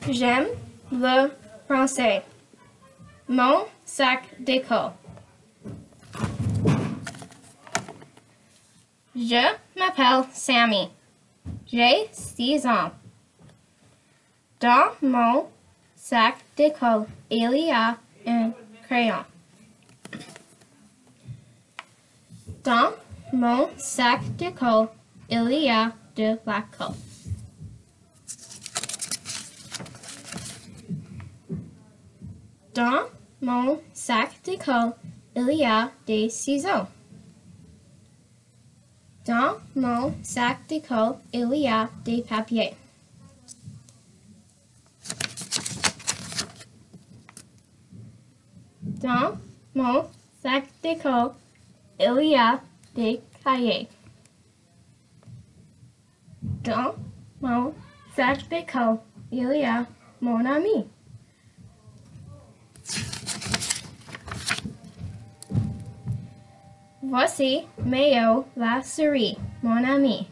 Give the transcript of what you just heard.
J'aime le français. Mon sac d'école. Je m'appelle Sammy. J'ai 6 ans. Dans mon sac d'école, il y a un crayon. Dans mon sac d'école, il y a de la colle. Dans mon sac d'école, il y a des ciseaux. Dans mon sac d'école, il y a des papiers. Dans mon sac d'école, il y a des cahiers. Dans mon sac d'école, il y a mon ami. Voici Méo la souris, mon ami.